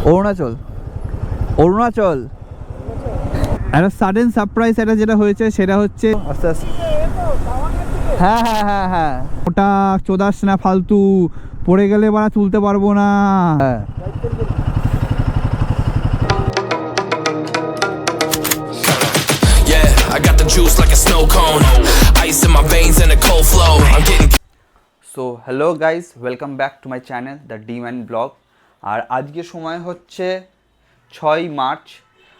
অরুণাচল অরুণাচল একটা sudden surprise এটা যেটা হয়েছে সেটা হচ্ছে আস্তে আস্তে হ্যাঁ হ্যাঁ হ্যাঁ হ্যাঁ ওটা চোদাস না ফালতু পড়ে গেলে বা তুলতে পারবো না। হ্যাঁ I got the juice like a snow cone. Ice in my veins and a cold flow. I'm getting. So hello guys, welcome back to my channel the D man blog. আর আজকে সময় হচ্ছে 6 মার্চ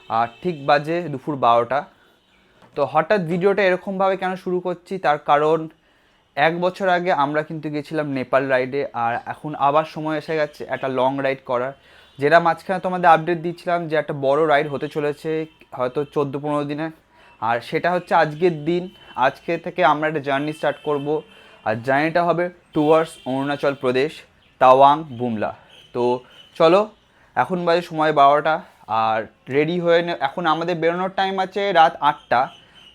আর ঠিক বাজে দুপুর 12টা। তো হঠাৎ ভিডিওটা এরকমভাবে কেন শুরু করছি তার কারণ 1 বছর আগে আমরা কিন্তু গেছিলাম নেপাল রাইডে, আর এখন আবার সময় এসে গেছে একটা লং রাইড করার, যেটা মাঝখানে তোমাদের আপডেট দিচ্ছিলাম যে একটা বড় রাইড হতে চলেছে হয়তো 14-15 দিনে। আর সেটা হচ্ছে আজকের দিন। আজকে থেকে আমরা একটা জার্নি স্টার্ট করব, আর জার্নিটা হবে টুয়ার্ডস অরুণাচল প্রদেশ, তাওয়াং, বুমলা। তো চলো, এখন বাজে সময় 12টা আর রেডি হয়ে এখন আমাদের বেরোনোর টাইম আছে রাত 8টা।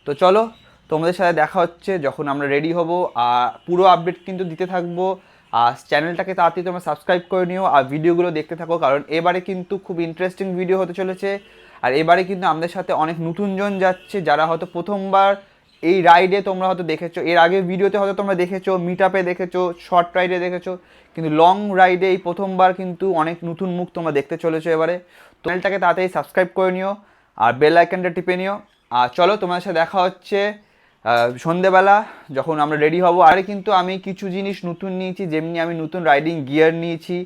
তো চলো, তোমাদের সাথে দেখা হচ্ছে যখন আমরা রেডি হব। আর পুরো আপডেট কিন্তু দিতে থাকবো। আর চ্যানেলটাকে তাড়াতাড়ি তোমরা সাবস্ক্রাইব করে নিও আর ভিডিওগুলো দেখতে থাকো, কারণ এবারে কিন্তু খুব ইন্টারেস্টিং ভিডিও হতে চলেছে। আর এবারে কিন্তু আমাদের সাথে অনেক নতুনজন যাচ্ছে যারা হয়তো প্রথমবার এই রাইডে তোমরা হয়তো দেখেছো, এর আগে ভিডিওতে হয়তো তোমরা দেখেছো, মিট আপে দেখেছো, শর্ট রাইডে দেখেছো, কিন্তু লং রাইডে এই প্রথমবার কিন্তু অনেক নতুন মুখ তোমরা দেখতে চলেছো এবারে। চ্যানেলটাকে তাড়াতাড়ি সাবস্ক্রাইব করে নিও আর বেল আইকনটা টিপে নিও। আর চলো, তোমাদের সাথে দেখা হচ্ছে সন্ধেবেলা যখন আমরা রেডি হব। আর কিন্তু আমি কিছু জিনিস নতুন নিয়েছি, যেমনি আমি নতুন রাইডিং গিয়ার নিয়েছি,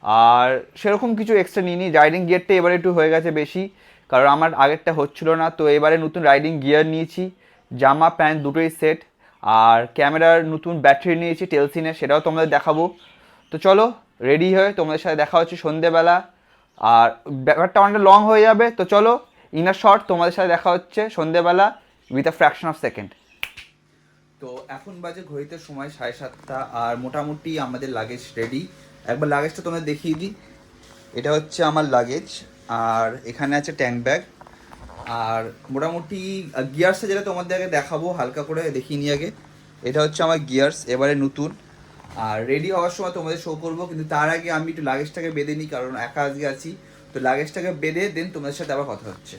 আর সেরকম কিছু এক্সট্রা নিইনি। রাইডিং গিয়ারটা এবারে একটু হয়ে গেছে বেশি, কারণ আমার আগেরটা হচ্ছিল না। তো এবারে নতুন রাইডিং গিয়ার নিয়েছি, জামা প্যান্ট দুটোই সেট, আর ক্যামেরার নতুন ব্যাটারি নিয়েছি টেলসিনের, সেটাও তোমাদের দেখাবো। তো চলো রেডি হয়ে তোমাদের সাথে দেখা হচ্ছে সন্ধেবেলা। আর ব্যাপারটা অনেকটা লং হয়ে যাবে, তো চলো ইনার শর্ট তোমাদের সাথে দেখা হচ্ছে সন্ধেবেলা with a fraction of second. তো এখন বাজে ঘড়িতে সময় 7:30, আর মোটামুটি আমাদের লাগেজ রেডি। একবার লাগেজটা তোমাদের দেখিয়ে দিই। এটা হচ্ছে আমার লাগেজ, আর এখানে আছে ট্যাঙ্ক ব্যাগ, আর মোটামুটি গিয়ার্সে যেটা তোমাদের আগে দেখাবো, হালকা করে দেখিয়ে নিই আগে। এটা হচ্ছে আমার গিয়ার্স এবারে নতুন, আর রেডি হওয়ার সময় তোমাদের শো করবো, কিন্তু তার আগে আমি একটু লাগেজটাকে বেঁধে নিই, কারণ একা আজকে আছি। তো লাগেজটাকে বেঁধে দেন তোমাদের সাথে আবার কথা হচ্ছে।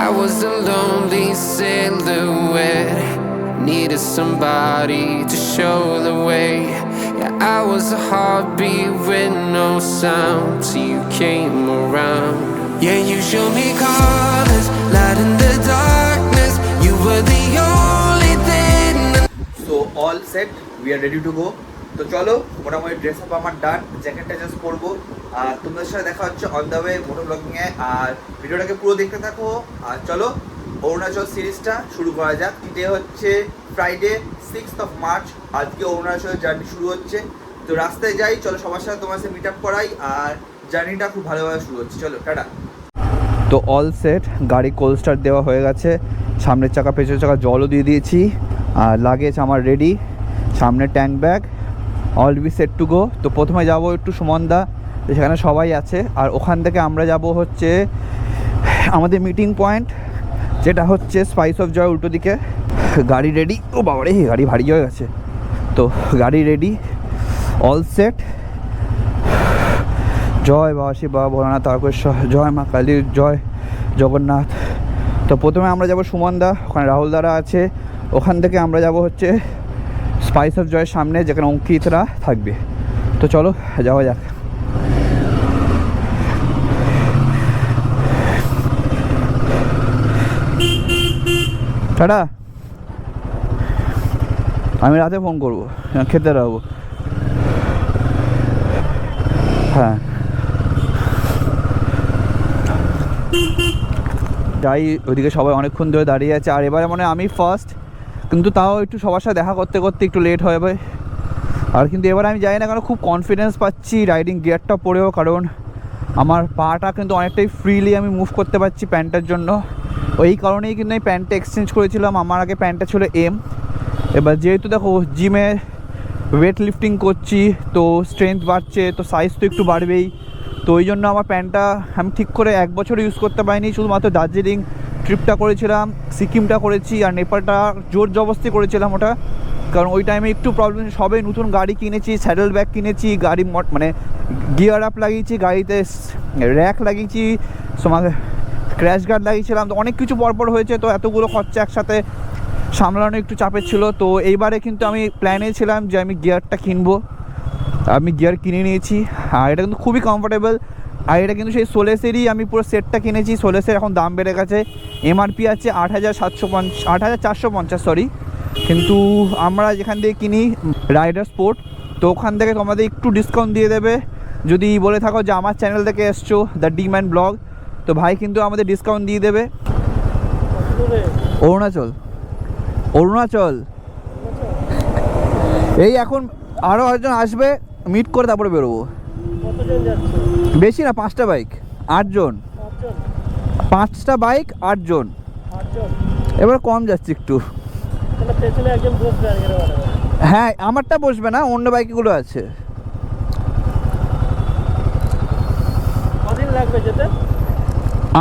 I was a lonely silhouette, needed somebody to show the way. Yeah, I was a heartbeat with no sound till you came around. Yeah, you showed me colors, light in the darkness. You were the only thing. So all set, we are ready to go. তো চলো, মোটামুটি dress up আমার ডান, জ্যাকেটটা just পরবো। আর তোমাদের সাথে দেখা হচ্ছে অন দ্য ওয়ে মোটো ব্লগিংয়ে। আর ভিডিওটাকে পুরো দেখতে থাকো। আর চলো অরুণাচল সিরিজটা শুরু করা যাক। ডে হচ্ছে ফ্রাইডে 6th of March। আজকে অরুণাচলের জার্নি শুরু হচ্ছে। তো রাস্তায় যাই, চলো সবার সাথে তোমার সাথে মিট আপ করাই, আর জার্নিটা খুব ভালোভাবে শুরু হচ্ছে। চলো টাটা। তো অল সেট, গাড়ি কোল্ড স্টার্ট দেওয়া হয়ে গেছে, সামনের চাকা পেছনের চাকা জলও দিয়ে দিয়েছি, আর লাগেজ আমার রেডি, সামনে tank bag, all be set to go. তো প্রথমে যাবো একটু সুমনদা, সেখানে সবাই আছে, আর ওখান থেকে আমরা যাব হচ্ছে আমাদের মিটিং পয়েন্ট, যেটা হচ্ছে স্পাইস অফ জয় উল্টো দিকে। গাড়ি রেডি। ও বাবা রে, গাড়ি ভারী হয়ে গেছে। তো গাড়ি রেডি, অল সেট। জয় বাবা শিব, বাবা ভোলানাথ, তারকেশ্বর, জয় মা কালী, জয় জগন্নাথ। তো প্রথমে আমরা যাব সুমনদা, ওখানে রাহুল দ্বারা আছে। ওখান থেকে আমরা যাব হচ্ছে স্পাইস অফ জয়ের সামনে, যেখানে অঙ্কিতরা থাকবে। তো চলো যাওয়া যাক। টাটা। আমি রাতে ফোন করবো, খেতে রাখবো। হ্যাঁ যাই, ওইদিকে সবাই অনেকক্ষণ ধরে দাঁড়িয়ে আছে। আর এবারে মনে হয় আমি ফার্স্ট, কিন্তু তাও একটু সবার সাথে দেখা করতে করতে একটু লেট হয়ে যাবে। আর কিন্তু এবার আমি জানি না কেন খুব কনফিডেন্স পাচ্ছি রাইডিং গিয়ারটা পরেও, কারণ আমার পাটা কিন্তু অনেকটাই ফ্রিলি আমি মুভ করতে পারছি প্যান্টের জন্য। ওই কারণেই কিন্তু আমি প্যান্টটা এক্সচেঞ্জ করেছিলাম। আমার আগে প্যান্টটা ছিল এম। এবার যেহেতু দেখো জিমে ওয়েট লিফটিং করছি, তো স্ট্রেংথ বাড়ছে, তো সাইজ তো একটু বাড়বেই। তো ওই জন্য আমার প্যান্টটা আমি ঠিক করে 1 বছর ইউজ করতে পারিনি, শুধুমাত্র দার্জিলিং ট্রিপটা করেছিলাম, সিকিমটা করেছি, আর নেপালটা জোর জবরদস্তি করেছিলাম ওটা, কারণ ওই টাইমে একটু প্রবলেম। সবে নতুন গাড়ি কিনেছি, স্যাডেল ব্যাগ কিনেছি, গাড়ি মানে গিয়ার আপ লাগিয়েছি, গাড়িতে র্যাক লাগিয়েছি, ক্র্যাশ গার্ড লাগিয়েছিলাম, তো অনেক কিছু পরপর হয়েছে। তো এতগুলো খরচা একসাথে সামলানো একটু চাপের ছিল। তো এইবারে কিন্তু আমি প্ল্যানে ছিলাম যে আমি গিয়ারটা কিনবো, আমি গিয়ার কিনে নিয়েছি। আর এটা কিন্তু খুবই কমফোর্টেবল। আর এটা কিন্তু সেই সোলেসেরই আমি পুরো সেটটা কিনেছি। সোলেসের এখন দাম বেড়ে গেছে, এমআরপি আছে 8,450 সরি, কিন্তু আমরা যেখান থেকে কিনি রাইডার স্পোর্ট, তো ওখান থেকে তোমাদের একটু ডিসকাউন্ট দিয়ে দেবে যদি বলে থাকো যে আমার চ্যানেল থেকে এসছো দ্য ডিম্যান ব্লগ, তো ভাই কিন্তু আমাদের ডিসকাউন্ট দিয়ে দেবে। অরুণাচল এই এখন আরও একজন আসবে, মিট করে তারপরে বেরোবো। বেশি না, 5টা বাইক, 8 জন, 5টা বাইক 8 জন, এবার কম যাচ্ছে একটু। হ্যাঁ, আমারটা বসবে না, অন্য বাইকগুলো আছে।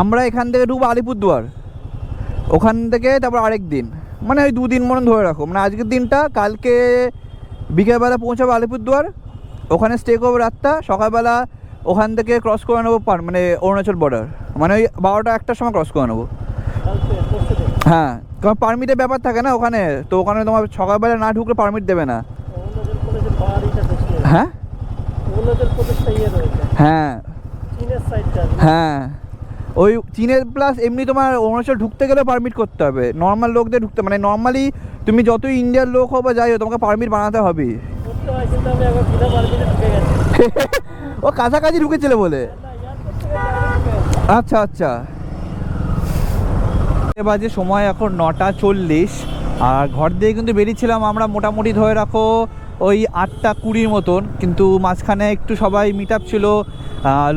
আমরা এখান থেকে ঢুকবো আলিপুরদুয়ার, ওখান থেকে তারপর আরেক দিন, মানে ওই 2 দিন মনে ধরে রাখো। মানে আজকের দিনটা, কালকে বিকেলবেলা পৌঁছাবো আলিপুরদুয়ার, ওখানে স্টে করবো রাতটা, সকালবেলা ওখান থেকে ক্রস করে নেবো মানে অরুণাচল বর্ডার, মানে ওই 12টা 1টার সময় ক্রস করে নেবো। হ্যাঁ, কারণ পারমিটের ব্যাপার থাকে না ওখানে, তো ওখানে তোমার সকালবেলা না ঢুকলে পারমিট দেবে না। হ্যাঁ হ্যাঁ হ্যাঁ, ওই চীনের প্লাস এমনি তোমার অরুণাচল ঢুকতে গেলে পারমিট করতে হবে, নর্মাল লোকদের ঢুকতে, মানে নর্মালি তুমি যতই ইন্ডিয়ার লোক হো বা যাই হোক তোমাকে পারমিট বানাতে হবে। ও কাছাকাছি ঢুকেছিল বলে। আচ্ছা আচ্ছা, বাজে সময় এখন 9:40, আর ঘর দিয়ে কিন্তু বেরিয়েছিলাম আমরা মোটামুটি ধরে রাখো ওই 8:20 মতন, কিন্তু মাঝখানে একটু সবাই মিট আপ ছিল,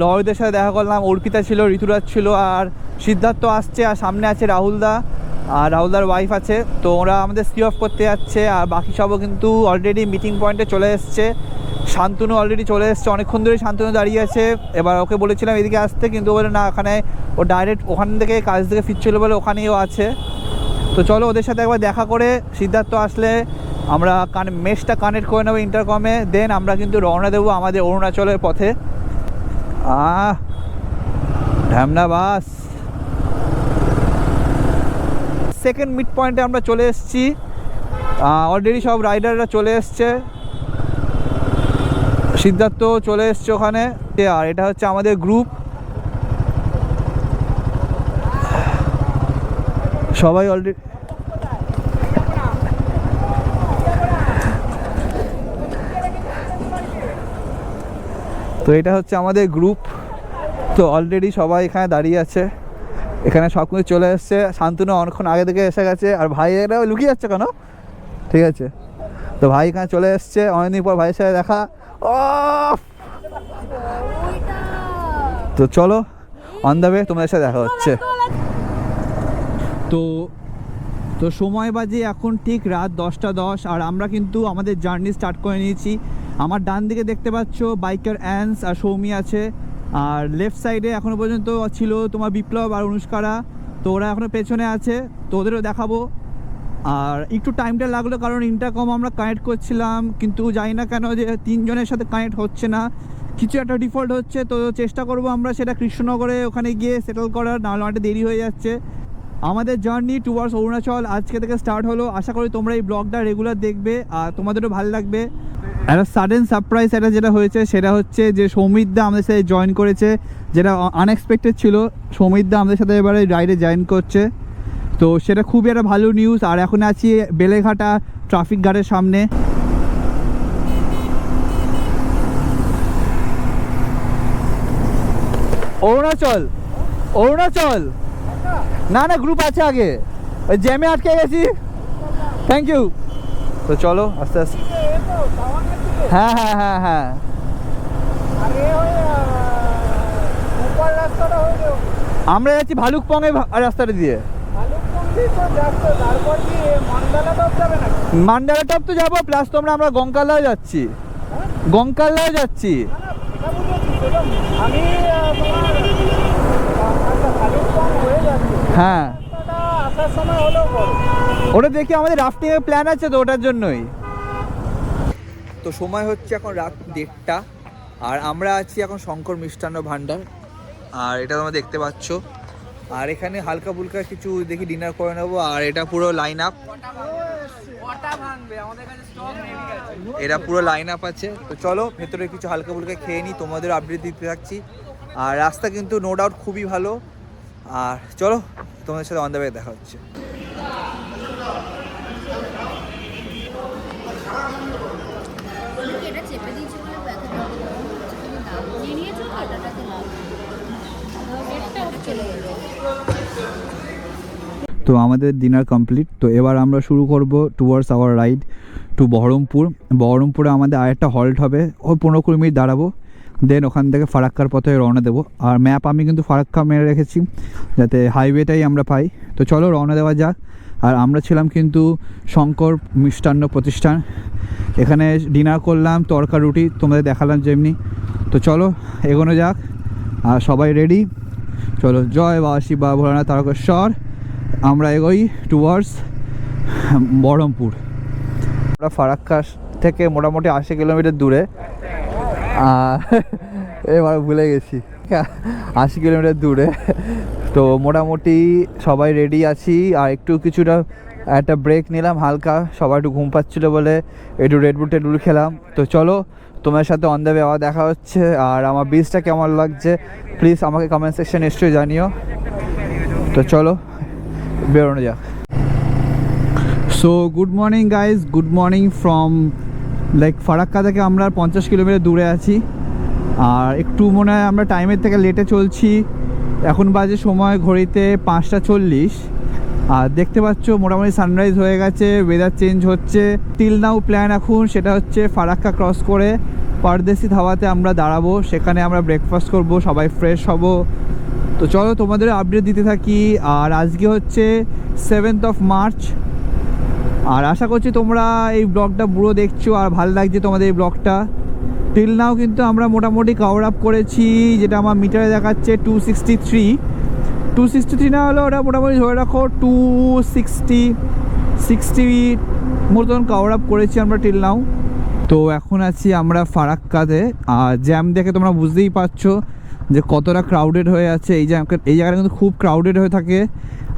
লয়দের সাথে দেখা করলাম, অর্পিতা ছিল, ঋতুরাজ ছিল, আর সিদ্ধার্থ আসছে, আর সামনে আছে রাহুলদা, আর রাহুলদার ওয়াইফ আছে। তো ওরা আমাদের সি অফ করতে যাচ্ছে, আর বাকি সবও কিন্তু অলরেডি মিটিং পয়েন্টে চলে এসছে। শান্তনু অলরেডি চলে এসছে, অনেকক্ষণ ধরে শান্তনু দাঁড়িয়ে আছে। এবার ওকে বলেছিলাম এদিকে আসতে, কিন্তু বলে না, ওখানে ও ডাইরেক্ট ওখান থেকে কাজ থেকে ফিরছিল বলে ওখানেই ও আছে। তো চলো ওদের সাথে একবার দেখা করে, সিদ্ধার্থ আসলে আমরা মেশটা কানেক্ট করে নেবো ইন্টারকমে, দেন আমরা কিন্তু রওনা দেবো আমাদের অরুণাচলের পথে। ঢ্যামনা বাস, সেকেন্ড মিড পয়েন্টে আমরা চলে এসেছি, অলরেডি সব রাইডাররা চলে এসছে, সিদ্ধার্থ চলে এসছে ওখানে। আর এটা হচ্ছে আমাদের গ্রুপ, সবাই অলরেডি। তো এটা হচ্ছে আমাদের গ্রুপ, তো অলরেডি সবাই এখানে দাঁড়িয়ে আছে, এখানে সব কিছু চলে এসছে। শান্তনু অনেকক্ষণ আগে থেকে এসে গেছে, আর ভাই এরা লুকিয়ে যাচ্ছে কেন, ঠিক আছে। তো ভাই এখানে চলে এসছে, অনেকদিন পর ভাইয়ের সাথে দেখা। তো চলো অন দ্য ওয়ে, তোমাদের সাথে দেখা হচ্ছে। তো সময় বাজে এখন ঠিক রাত 10:10, আর আমরা কিন্তু আমাদের জার্নি স্টার্ট করে নিয়েছি। আমার ডান দিকে দেখতে পাচ্ছ বাইকার অ্যান্স আর সৌমি আছে, আর লেফট সাইডে এখনও পর্যন্ত ছিল তোমার বিপ্লব আর অনুষ্কারা, তো ওরা এখনও পেছনে আছে, তো ওদেরও দেখাবো। আর একটু টাইমটা লাগলো কারণ ইন্টারকম আমরা কানেক্ট করছিলাম, কিন্তু জানি না কেন যে 3 জনের সাথে কানেক্ট হচ্ছে না, কিছু একটা ডিফল্ট হচ্ছে। তো চেষ্টা করব আমরা সেটা কৃষ্ণনগরে ওখানে গিয়ে সেটেল করার, নাহলে অনেকটা দেরি হয়ে যাচ্ছে। আমাদের জার্নি টুয়ার্ডস অরুণাচল আজকে থেকে স্টার্ট হলো। আশা করি তোমরা এই ব্লগটা রেগুলার দেখবে আর তোমাদেরও ভালো লাগবে। একটা সাডেন সারপ্রাইজ এটা যেটা হয়েছে সেটা হচ্ছে যে সৌমিতদা আমাদের সাথে জয়েন করেছে, যেটা আনএক্সপেক্টেড ছিল। সৌমিতদা আমাদের সাথে এবারে রাইডে জয়েন করছে, তো সেটা খুবই একটা ভালো নিউজ। আর এখন আছি বেলেঘাটা ট্রাফিক গার্ডের সামনে। অরুণাচল, অরুণাচল না না, গ্রুপ আছে আগে, ওই জ্যামে আটকে গেছি। Thank you. তো চলো আস্তে আস্তে। হ্যাঁ হ্যাঁ হ্যাঁ হ্যাঁ, আমরা যাচ্ছি ভালুকপংয়ের রাস্তাটা দিয়ে। মান্ডালা টপ তো যাবো, প্লাস তোমরা আমরা গঙ্কালাও যাচ্ছি, গঙ্কালাও যাচ্ছি। হ্যাঁ বর্ষার সময় হলেও বড়। ওটা দেখি আমাদের রাফটিং এর প্ল্যান আছে তো ওটার জন্যই। তো সময় হচ্ছে এখন রাত 1:30 আর আমরা আছি এখন শঙ্কর মিষ্টান্ন ভাণ্ডার। আর এটা তোমরা দেখতে পাচ্ছ। আর এখানে হালকা ফুলকা কিছু দেখি ডিনার করে নেবো। আর এটা পুরো লাইন আপ, এটা পুরো লাইন আপ আছে। তো চলো ভেতরে কিছু হালকা ফুলকা খেয়ে নিই, তোমাদের আপডেট দিতে থাকছি। আর রাস্তা কিন্তু নো ডাউট খুবই ভালো। আর চলো তোমাদের সাথে অন দ্য ওয়ে দেখা হচ্ছে। এটা চেপে দিয়েছি বলে ব্যথাটা নিয়ে নিয়েছো, কাটাটাতে লাভ চলে গেলো। তো আমাদের ডিনার কমপ্লিট। তো এবার আমরা শুরু করব towards our ride to Baharampur. বহরমপুরে আমাদের আরেকটা হল্ট হবে, ওই 15-20 মিনিট দাঁড়াবো, দেন ওখান থেকে ফারাক্কার পথে রওনা দেবো। আর ম্যাপ আমি কিন্তু ফারাক্কা মেরে রেখেছি যাতে হাইওয়েটাই আমরা পাই। তো চলো রওনা দেওয়া যাক। আর আমরা ছিলাম কিন্তু শঙ্কর মিষ্টান্ন প্রতিষ্ঠান, এখানে ডিনার করলাম, তড়কা রুটি তোমাদের দেখালাম যেমনি। তো চলো এগোনো যাক। আর সবাই রেডি, চলো জয় বাবা শিব বাবা ভোলানাথ তারকেশ্বর। আমরা এগোই টুয়ার্ডস বহরমপুর। আমরা ফারাক্কা থেকে মোটামুটি 80 কিলোমিটার দূরে। এবার ভুলে গেছি 80 কিলোমিটার দূরে। তো মোটামুটি সবাই রেডি আছি। আর একটু কিছুটা একটা ব্রেক নিলাম হালকা, সবাই একটু ঘুম পাচ্ছিলো বলে একটু রেডবুল টেডবুল খেলাম। তো চলো তোমার সাথে অন দ্য ওয়ে আবার দেখা হচ্ছে। আর আমার বীজটা কেমন লাগছে প্লিজ আমাকে কমেন্ট সেকশন নিশ্চয়ই জানিও। তো চলো বেরোনো যাক। So good morning guys, good morning from Farakka থেকে আমরা 50 কিলোমিটার দূরে আছি। আর একটু মনে হয় আমরা টাইমের থেকে লেটে চলছি। এখন বাজে সময় ঘড়িতে 5:40। আর দেখতে পাচ্ছ মোটামুটি সানরাইজ হয়ে গেছে, ওয়েদার চেঞ্জ হচ্ছে। টিল নাও প্ল্যান এখন সেটা হচ্ছে ফারাক্কা ক্রস করে পারদেশি ধাবাতে আমরা দাঁড়াবো, সেখানে আমরা ব্রেকফাস্ট করব, সবাই ফ্রেশ হব। তো চলো তোমাদের আপডেট দিতে থাকি। আর আজকে হচ্ছে 7th of March। আর আশা করছি তোমরা এই ব্লগটা পুরো দেখছো আর ভালো লাগছে তোমাদের এই ব্লগটা। টিল নাও কিন্তু আমরা মোটামুটি কভার আপ করেছি, যেটা আমার মিটারে দেখাচ্ছে 263 না হলো ওটা মোটামুটি ধরে রাখো 260 মতন কভার আপ করেছি আমরা টিল নাও। তো এখন আছি আমরা ফারাক্কাতে। আর জ্যাম দেখে তোমরা বুঝতেই পারছো যে কতটা ক্রাউডেড হয়ে আছে। এই জায়গাটা কিন্তু খুব ক্রাউডেড হয়ে থাকে।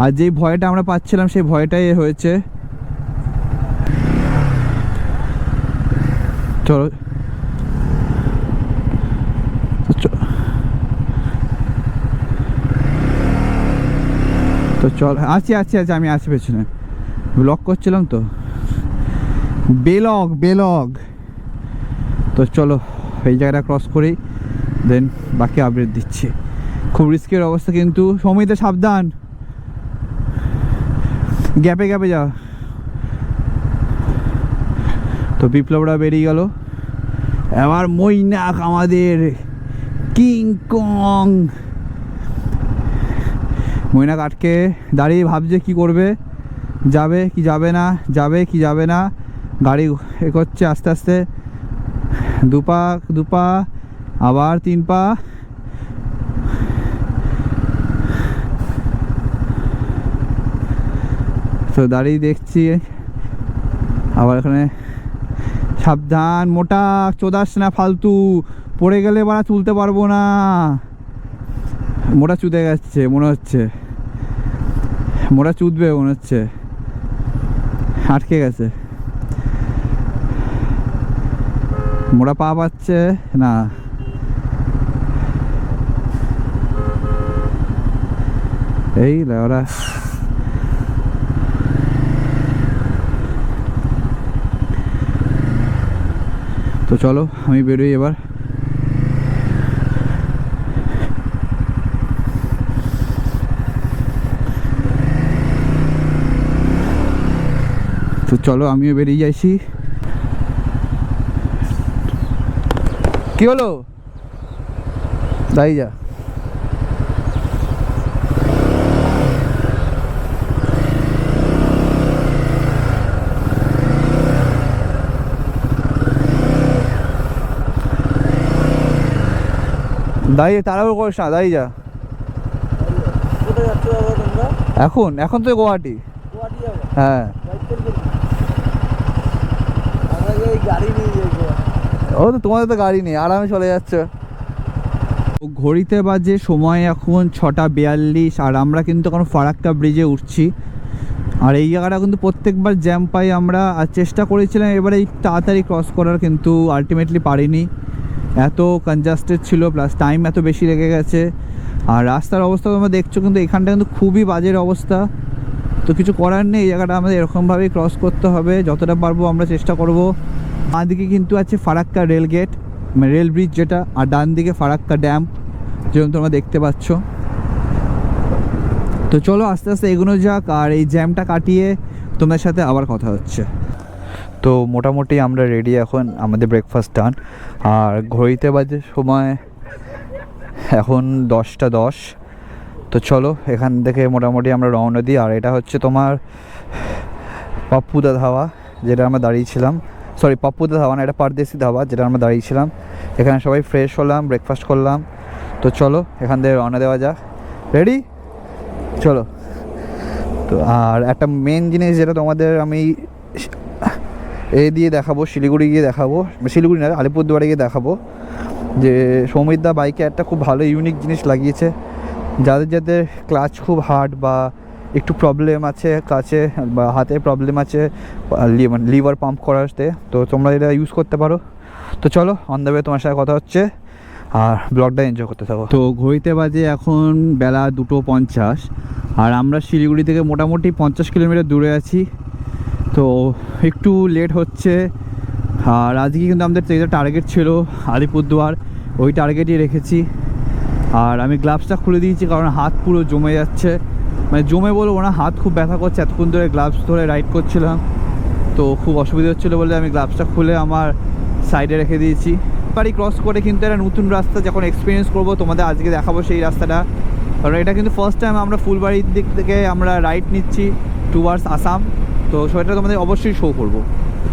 আর যেই ভয়টা আমরা পাচ্ছিলাম সেই ভয়টাই হয়েছে। চলো তো চল আছি আমি আছি পেছনে, ব্লগ করছিলাম তো, বেলগ। তো চলো এই জায়গাটা ক্রস করেই দেন বাকি আপডেট দিচ্ছি। খুব রিস্কের অবস্থা কিন্তু, সময়তে সাবধান, গ্যাপে যা। তো বিপ্লবরা বেরিয়ে গেল। এবার মৈনাক আমাদের কিং কং। মৈনাক আটকে দাঁড়িয়ে ভাবছে কি করবে, যাবে কি যাবে না। গাড়ি এগোচ্ছে আস্তে আস্তে, দু পা আবার 3 পা। তো দাঁড়িয়ে দেখছি। আবার এখানে সাবধান, মোটা চোদাস না ফালতু, পড়ে গেলে বাড়া তুলতে পারবো না। মোটা চুদে গেছে মনে হচ্ছে, মোটা চুদবে মনে হচ্ছে, আটকে গেছে। মোটা পা পাচ্ছে না। এই ওরা তো চলো আমি বেরোই এবার। তো চলো আমিও বেরিয়ে যাইছি। কি হলো তাই যা। দাঁড়িয়ে তাড়াহুড়ো করিস না, দাঁড়িয়ে যা। কোথায় যাচ্ছ দাদা তোমরা? এখন এখন তো গুয়াহাটি। হ্যাঁ ও তো তোমাদের তো গাড়ি নেই, আরামে চলে যাচ্ছে। ঘড়িতে বাজে সময় এখন 6:42 আর আমরা কিন্তু এখন ফারাক্কা ব্রিজে উঠছি। আর এই জায়গাটা কিন্তু প্রত্যেকবার জ্যাম পাই আমরা, আর চেষ্টা করেছিলাম এবারে এই তাড়াতাড়ি ক্রস করার, কিন্তু আলটিমেটলি পারিনি, এত কনজাস্টেড ছিল, প্লাস টাইম এত বেশি লেগে গেছে। আর রাস্তার অবস্থা তোমরা দেখছো, কিন্তু এখানটা কিন্তু খুবই বাজের অবস্থা। তো কিছু করার নেই, এই জায়গাটা আমাদের এরকমভাবেই ক্রস করতে হবে, যতটা পারবো আমরা চেষ্টা করব। বাঁ দিকে কিন্তু আছে ফারাক্কা রেল গেট, মানে রেল ব্রিজ যেটা, আর ডান দিকে ফারাক্কা ড্যাম যেরকম তোমরা দেখতে পাচ্ছ। তো চলো আস্তে আস্তে এগোনো যাক, আর এই জ্যামটা কাটিয়ে তোমাদের সাথে আবার কথা হচ্ছে। তো মোটামুটি আমরা রেডি, এখন আমাদের ব্রেকফাস্ট ডান। আর ঘড়িতে বাজে সময় এখন 10:10। তো চলো এখান থেকে মোটামুটি আমরা রওনা দিই। আর এটা হচ্ছে তোমার পাপ্পুদা ধাবা, যেটা আমরা দাঁড়িয়েছিলাম, সরি পাপ্পুদা ধাবা না, এটা পারদেশি ধাবা, যেটা আমরা দাঁড়িয়েছিলাম। এখানে সবাই ফ্রেশ হলাম, ব্রেকফাস্ট করলাম। তো চলো এখান থেকে রওনা দেওয়া যাক। রেডি, চলো। তো আর একটা মেন জিনিস যেটা তোমাদের আমি দিয়ে দেখাবো, শিলিগুড়ি গিয়ে দেখাবো, শিলিগুড়ি না আলিপুরদুয়ারে গিয়ে দেখাবো, যে সৌমিতদা বাইকে একটা খুব ভালো ইউনিক জিনিস লাগিয়েছে। যাদের যাদের ক্লাচ খুব হার্ড বা একটু প্রবলেম আছে ক্লাচে বা হাতে প্রবলেম আছে লিভার পাম্প করাতে, তো তোমরা এটা ইউজ করতে পারো। তো চলো অন দ্য ওয়ে তোমার সাথে কথা হচ্ছে, আর ব্লগটা এনজয় করতে থাকো। তো ঘড়িতে বাজে এখন বেলা 2:50, আর আমরা শিলিগুড়ি থেকে মোটামুটি 50 কিলোমিটার দূরে আছি। তো একটু লেট হচ্ছে। আর আজকে কিন্তু আমাদের যেটা টার্গেট ছিল আলিপুরদুয়ার, ওই টার্গেটই রেখেছি। আর আমি গ্লাভসটা খুলে দিয়েছি, কারণ হাত পুরো জমে যাচ্ছে, মানে জমে বলবো না, হাত খুব ব্যথা করছে, এতক্ষণ ধরে গ্লাভস ধরে রাইড করছিলাম, তো খুব অসুবিধা হচ্ছিলো বলে আমি গ্লাভসটা খুলে আমার সাইডে রেখে দিয়েছি। বাড়ি ক্রস করে কিন্তু একটা নতুন রাস্তা যখন এক্সপিরিয়েন্স করবো তোমাদের আজকে দেখাবো সেই রাস্তাটা, কারণ এটা কিন্তু ফার্স্ট টাইম আমরা ফুলবাড়ির দিক থেকে আমরা রাইড নিচ্ছি টুয়ার্ডস আসাম, তো সেটা তোমাদের অবশ্যই শো করবো।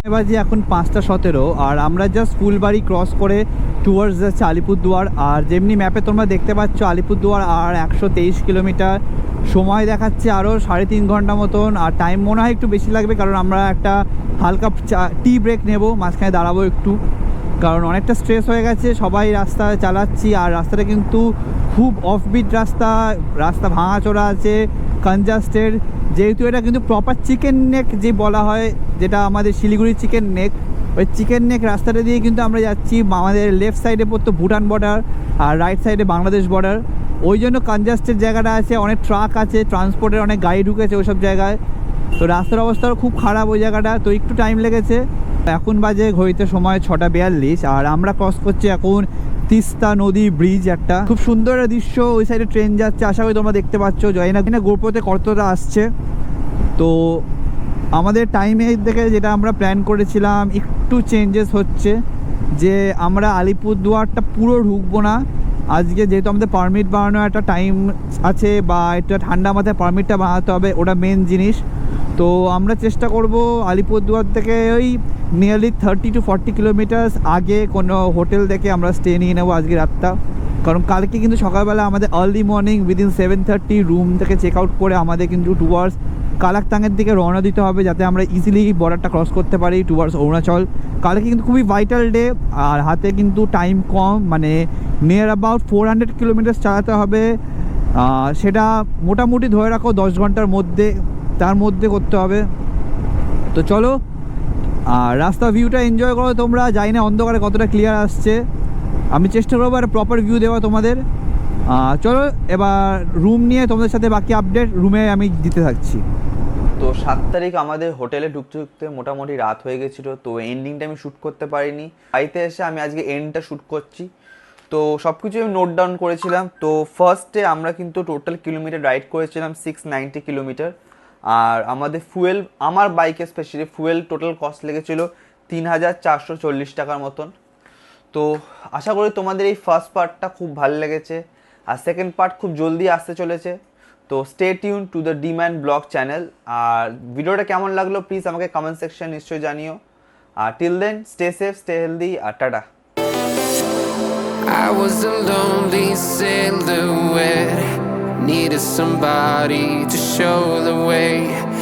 এবার যে এখন 5:17, আর আমরা জাস্ট ফুলবাড়ি ক্রস করে টুয়ার্ডস যাচ্ছে আলিপুরদুয়ার। আর যেমনি ম্যাপে তোমরা দেখতে পাচ্ছ আলিপুরদুয়ার আর 123 কিলোমিটার, সময় দেখাচ্ছে আরও 3.5 ঘন্টা মতন। আর টাইম মনে হয় একটু বেশি লাগবে, কারণ আমরা একটা হালকা টি ব্রেক নেব, মাঝখানে দাঁড়াবো একটু, কারণ অনেকটা স্ট্রেস হয়ে গেছে, সবাই রাস্তা চালাচ্ছি। আর রাস্তাটা কিন্তু খুব অফবিট রাস্তা, রাস্তা ভাঙাচোরা আছে, কনজাস্টেড, যেহেতু এটা কিন্তু প্রপার চিকেন নেক যে বলা হয়, যেটা আমাদের শিলিগুড়ির চিকেন নেক, ওই চিকেন নেক রাস্তাটা দিয়ে কিন্তু আমরা যাচ্ছি। আমাদের লেফট সাইডে পড়তো ভুটান বর্ডার, আর রাইট সাইডে বাংলাদেশ বর্ডার, ওই জন্য কনজাস্টেড জায়গাটা আছে, অনেক ট্রাক আছে, ট্রান্সপোর্টের অনেক গাড়ি ঢুকেছে ওইসব জায়গায়। তো রাস্তার অবস্থাও খুব খারাপ ওই জায়গাটা, তো একটু টাইম লেগেছে। এখন বাজে ঘড়িতে সময় 6:42, আর আমরা ক্রস করছি এখন তিস্তা নদী ব্রিজ, একটা খুব সুন্দর একটা দৃশ্য, ওই সাইডে ট্রেন যাচ্ছে, আশা করি তোমরা দেখতে পাচ্ছ, জানি না কিনা গোপ্রোতে কতটা আসছে। তো আমাদের টাইমের দিকে যেটা আমরা প্ল্যান করেছিলাম একটু চেঞ্জেস হচ্ছে, যে আমরা আলিপুরদুয়ারটা পুরো ঢুকবো না আজকে, যেহেতু আমাদের পারমিট বানানোর একটা টাইম আছে, বা একটা ঠান্ডা মাথায় পারমিটটা বানাতে হবে, ওটা মেন জিনিস। তো আমরা চেষ্টা করব আলিপুরদুয়ার থেকে ওই নিয়ারলি 30 to 40 কিলোমিটার্স আগে কোনো হোটেল দেখে আমরা স্টে নিয়ে নেবো আজকে রাতটা, কারণ কালকে কিন্তু সকালবেলা আমাদের আর্লি মর্নিং উইদিন 7:30 রুম থেকে চেক আউট করে আমাদের কিন্তু টুয়ার্ডস কালাকতাঙের দিকে রওনা দিতে হবে, যাতে আমরা ইজিলি বর্ডারটা ক্রস করতে পারি টুয়ার্ডস অরুণাচল। কালকে কিন্তু খুবই ভাইটাল ডে, আর হাতে কিন্তু টাইম কম, মানে নিয়ার অ্যাবাউট 400 কিলোমিটার চালাতে হবে, সেটা মোটামুটি ধরে রাখো 10 ঘন্টার মধ্যে, তার মধ্যে করতে হবে। তো চলো, আর রাস্তা ভিউটা এনজয় করো তোমরা, জানি না অন্ধকারে কতটা ক্লিয়ার আসছে, আমি চেষ্টা করবো একটা প্রপার ভিউ দেওয়া তোমাদের। চলো এবার রুম নিয়ে তোমাদের সাথে বাকি আপডেট রুমে আমি দিতে থাকছি। তো 7 তারিখ আমাদের হোটেলে ঢুকতে ঢুকতে মোটামুটি রাত হয়ে গেছিলো, তো এন্ডিংটা আমি শ্যুট করতে পারিনি, বাড়িতে এসে আমি আজকে এন্ডটা শ্যুট করছি। তো সব কিছু আমি নোট ডাউন করেছিলাম। তো ফার্স্টে আমরা কিন্তু টোটাল কিলোমিটার রাইড করেছিলাম 690 কিলোমিটার, আর আমাদের ফুয়েল, আমার বাইকে স্পেশালি ফুয়েল টোটাল কস্ট লেগেছিলো 3,440 টাকার মতন। তো আশা করি তোমাদের এই ফার্স্ট পার্টটা খুব ভালো লেগেছে, আর সেকেন্ড পার্ট খুব জলদি আসতে চলেছে। তো stay tuned to the D man blog channel. আর ভিডিওটা কেমন লাগলো প্লিজ আমাকে কমেন্ট সেকশন নিশ্চয়ই জানিও। আর till then stay safe, stay healthy, আর tata. I was a lonely silhouette, Needed somebody to show the way.